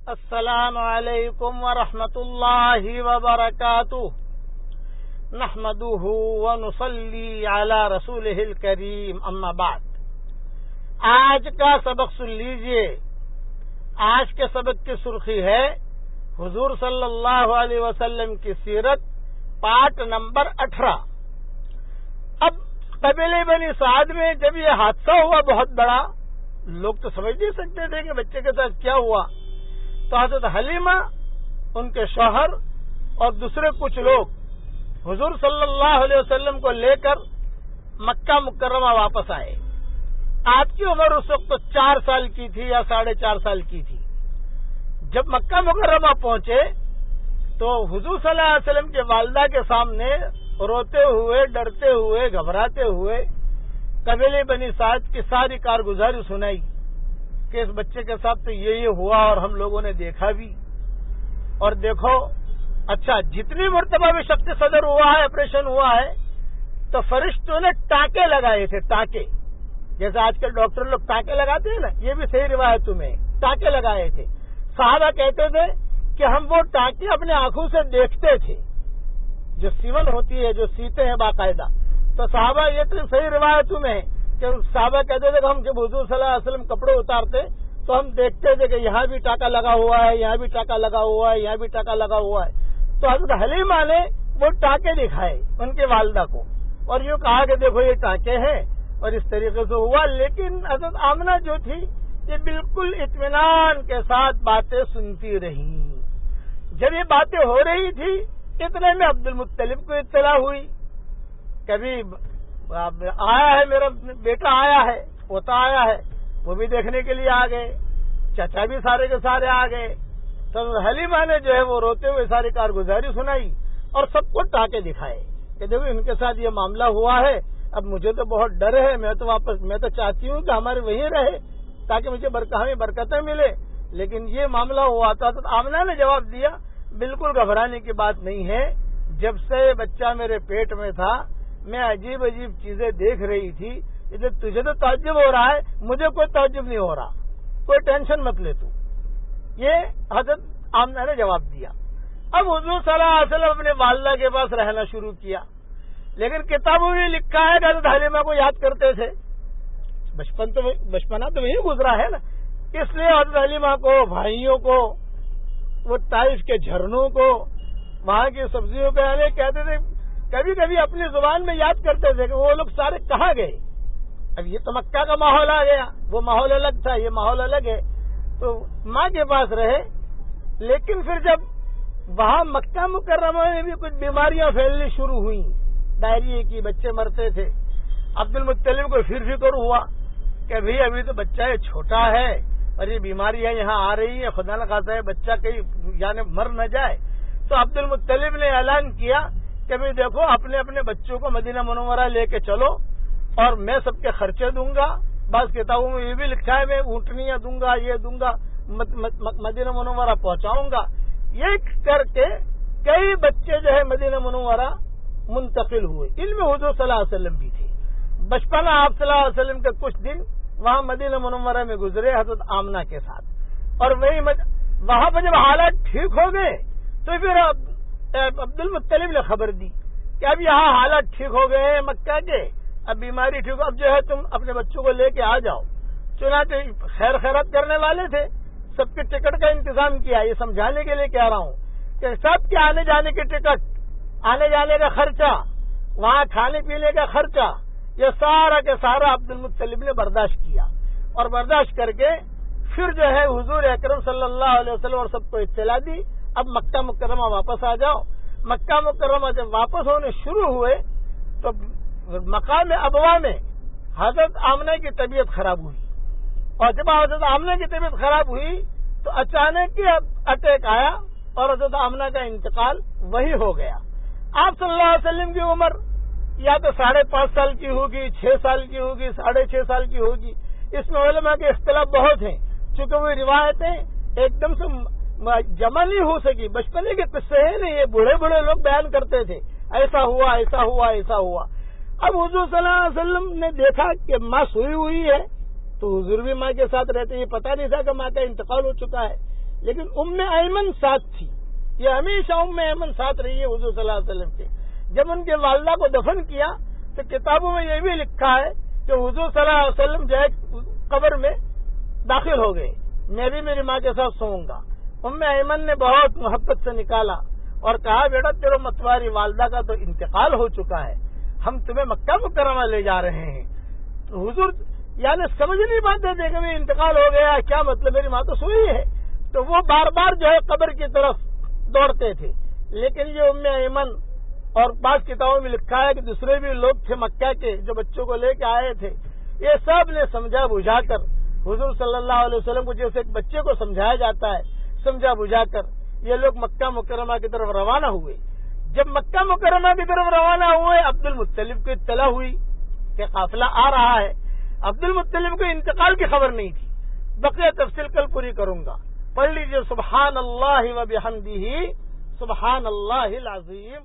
السلام علیکم ورحمۃ اللہ وبرکاتہ نحمده ونصلی علی رسولہ الکریم اما بعد۔ آج کا سبق سن لیجئے۔ آج کے سبق کی سرخی ہے حضور صلی اللہ علیہ وسلم کی سیرت پارٹ نمبر 18۔ اب قبیلہ بنی سعد میں جب یہ حادثہ ہوا بہت بڑا، لوگ تو سمجھ نہیں سکتے تھے کہ بچے کے ساتھ کیا ہوا، تو حضرت حلیمہ، ان کے شوہر اور دوسرے کچھ لوگ حضور صلی اللہ علیہ وسلم کو لے کر مکہ مکرمہ واپس آئے۔ آپ کی عمر اس وقت تو 4 سال کی تھی یا 4.5 سال کی تھی۔ جب مکہ مکرمہ پہنچے تو حضور صلی اللہ علیہ وسلم کے والدہ کے سامنے روتے ہوئے، ڈرتے ہوئے، گھبراتے ہوئے قبیلہ بنی سعد کی ساری کارگزاری سنائی کہ اس بچے کے ساتھ تو یہ ہوا اور ہم لوگوں نے دیکھا بھی، اور دیکھو اچھا جتنی مرتبہ بھی شخص صدر ہوا ہے، آپریشن ہوا ہے، تو فرشتوں نے ٹانکے لگائے تھے، ٹانکے جیسے آج کل ڈاکٹر لوگ ٹانکے لگاتے ہیں نا، یہ بھی صحیح روایت میں ٹانکے لگائے تھے۔ صحابہ کہتے تھے کہ ہم وہ ٹانکے اپنے آنکھوں سے دیکھتے تھے، جو سیون ہوتی ہے، جو سیتے ہیں باقاعدہ۔ تو صحابہ یہ تو صحیح روایت میں ہے کہ صحابہ کہتے تھے کہ ہم جب حضور صلی اللہ علیہ وسلم کپڑے اتارتے تو ہم دیکھتے تھے کہ یہاں بھی ٹانکا لگا ہوا ہے، یہاں بھی ٹانکا لگا ہوا ہے، یہاں بھی ٹانکا لگا ہوا ہے۔ تو حضرت حلیمہ نے وہ ٹانکے دکھائے ان کے والدہ کو اور یوں کہا کہ دیکھو یہ ٹانکے ہیں، اور اس طریقے سے ہوا۔ لیکن حضرت آمنہ جو تھی یہ بالکل اطمینان کے ساتھ باتیں سنتی رہی۔ جب یہ باتیں ہو رہی تھی اتنے میں عبد المطلب کو اطلاع ہوئی، کبھی آیا ہے میرا بیٹا، آیا ہے، پوتا آیا ہے، وہ بھی دیکھنے کے لیے آ گئے، چچا بھی سارے کے سارے آ گئے۔ تو حلیمہ نے جو ہے وہ روتے ہوئے ساری کارگزاری سنائی اور سب کو ٹانکے دکھائے کہ دیکھو ان کے ساتھ یہ معاملہ ہوا ہے، اب مجھے تو بہت ڈر ہے، میں تو چاہتی ہوں کہ ہمارے وہیں رہے تاکہ مجھے ہمیں برکتیں ملے، لیکن یہ معاملہ ہوا تھا۔ تو آمنہ نے جواب دیا بالکل گھبرانے کی بات نہیں ہے، جب سے بچہ میرے پیٹ میں تھا میں عجیب عجیب چیزیں دیکھ رہی تھی، تجھے تو تعجب ہو رہا ہے، مجھے کوئی تعجب نہیں ہو رہا، کوئی ٹینشن مت لے تو۔ یہ حضرت آمنہ نے جواب دیا۔ اب حضور صلی اللہ علیہ وسلم اپنے والدہ کے پاس رہنا شروع کیا، لیکن کتابوں میں لکھا ہے کہ حضرت حلیمہ کو یاد کرتے تھے، بچپنا تو وہی گزرا ہے نا، اس لیے حضرت حلیمہ کو، بھائیوں کو، وہ طائف کے جھرنوں کو، وہاں کی سبزیوں پہ آنے کہتے تھے، کبھی کبھی اپنی زبان میں یاد کرتے تھے کہ وہ لوگ سارے کہاں گئے۔ اب یہ تو مکہ کا ماحول آ گیا، وہ ماحول الگ تھا، یہ ماحول الگ ہے، تو ماں کے پاس رہے۔ لیکن پھر جب وہاں مکہ مکرمہ میں بھی کچھ بیماریاں پھیلنی شروع ہوئیں، ڈائریا کی، بچے مرتے تھے، عبد المطلب کو پھر فکر ہوا کہ بھئی ابھی تو بچہ یہ چھوٹا ہے اور یہ بیماریاں یہاں آ رہی ہیں، خدا نہ خواستہ ہے بچہ کہیں یعنی مر نہ جائے۔ تو عبد المطلب نے اعلان کیا کہ بھئی دیکھو اپنے اپنے بچوں کو مدینہ منورہ لے کے چلو اور میں سب کے خرچے دوں گا، بعض کتابوں میں یہ بھی لکھا ہے میں اونٹنیاں دوں گا، یہ دوں گا، مدینہ منورہ پہنچاؤں گا۔ یہ کر کے کئی بچے جو ہے مدینہ منورہ منتقل ہوئے، ان میں حضور صلی اللہ علیہ وسلم بھی تھے۔ بچپنا آپ صلی اللہ علیہ وسلم کے کچھ دن وہاں مدینہ منورہ میں گزرے حضرت آمنہ کے ساتھ، اور وہاں پہ جب حالات ٹھیک ہو گئے تو پھر عبد المطلب نے خبر دی کہ اب یہاں حالات ٹھیک ہو گئے ہیں مکہ کے، اب بیماری ٹھیک ہو، اب جو ہے تم اپنے بچوں کو لے کے آ جاؤ۔ چنانچہ خیر خیرات کرنے والے تھے، سب کے ٹکٹ کا انتظام کیا۔ یہ سمجھانے کے لیے کہہ رہا ہوں کہ سب کے آنے جانے کے ٹکٹ، آنے جانے کا خرچہ، وہاں کھانے پینے کا خرچہ، یہ سارا کے سارا عبد المطلب نے برداشت کیا، اور برداشت کر کے پھر جو ہے حضور اکرم صلی اللہ علیہ وسلم اور سب کو اطلاع دی اب مکہ مکرمہ واپس آ جاؤ۔ مکہ مکرمہ جب واپس ہونے شروع ہوئے تو مقام ابوا میں حضرت آمنہ کی طبیعت خراب ہوئی، اور جب حضرت آمنہ کی طبیعت خراب ہوئی تو اچانک ہی اٹیک آیا اور حضرت آمنہ کا انتقال وہی ہو گیا۔ آپ صلی اللہ علیہ وسلم کی عمر یا تو 5.5 سال کی ہوگی، 6 سال کی ہوگی، 6.5 سال کی ہوگی، اس میں علماء کے اختلاف بہت ہیں، چونکہ وہ روایتیں ایک دم سے جمع نہیں ہو سکی، بچپنے کے قصے ہیں نہیں، یہ بوڑھے بوڑھے لوگ بیان کرتے تھے ایسا ہوا ایسا ہوا ایسا ہوا۔ اب حضور صلی اللہ علیہ وسلم نے دیکھا کہ ماں سوئی ہوئی ہے تو حضور بھی ماں کے ساتھ رہتے، یہ پتہ نہیں تھا کہ ماں کا انتقال ہو چکا ہے، لیکن ام ایمن ساتھ تھی. یہ ہمیشہ ام ایمن ساتھ رہی ہے حضور صلی اللہ علیہ وسلم کے. جب ان کے والدہ کو دفن کیا تو کتابوں میں یہ بھی لکھا ہے کہ حضور صلی اللہ علیہ وسلم جو ہے قبر میں داخل ہو گئے. میں بھی میری ماں کے ساتھ سوؤں گا. ام ایمن نے بہت محبت سے نکالا اور کہا بیٹا تیرے تمہاری والدہ کا تو انتقال ہو چکا ہے, ہم تمہیں مکہ مکرمہ لے جا رہے ہیں. حضور یعنی سمجھ نہیں پاتے تھے کہ انتقال ہو گیا, کیا مطلب, میری ماں تو سوئی ہے. تو وہ بار بار جو ہے قبر کی طرف دوڑتے تھے. لیکن یہ ام ایمن اور بعض کتابوں میں لکھا ہے کہ دوسرے بھی لوگ تھے مکہ کے جو بچوں کو لے کے آئے تھے, یہ سب نے سمجھا بجھا کر حضور صلی اللہ علیہ وسلم کو جیسے ایک بچے کو سمجھایا جاتا ہے, سمجھا بجھا کر یہ لوگ مکہ مکرمہ کی طرف روانہ ہوئے. جب مکہ مکرمہ کی طرف روانہ ہوئے عبد المطلب کو اطلاع ہوئی کہ قافلہ آ رہا ہے. عبد المطلب کو انتقال کی خبر نہیں تھی. بقیہ تفصیل کل پوری کروں گا. پڑھ لیجیے سبحان اللہ و بحمدہ سبحان اللہ العظیم.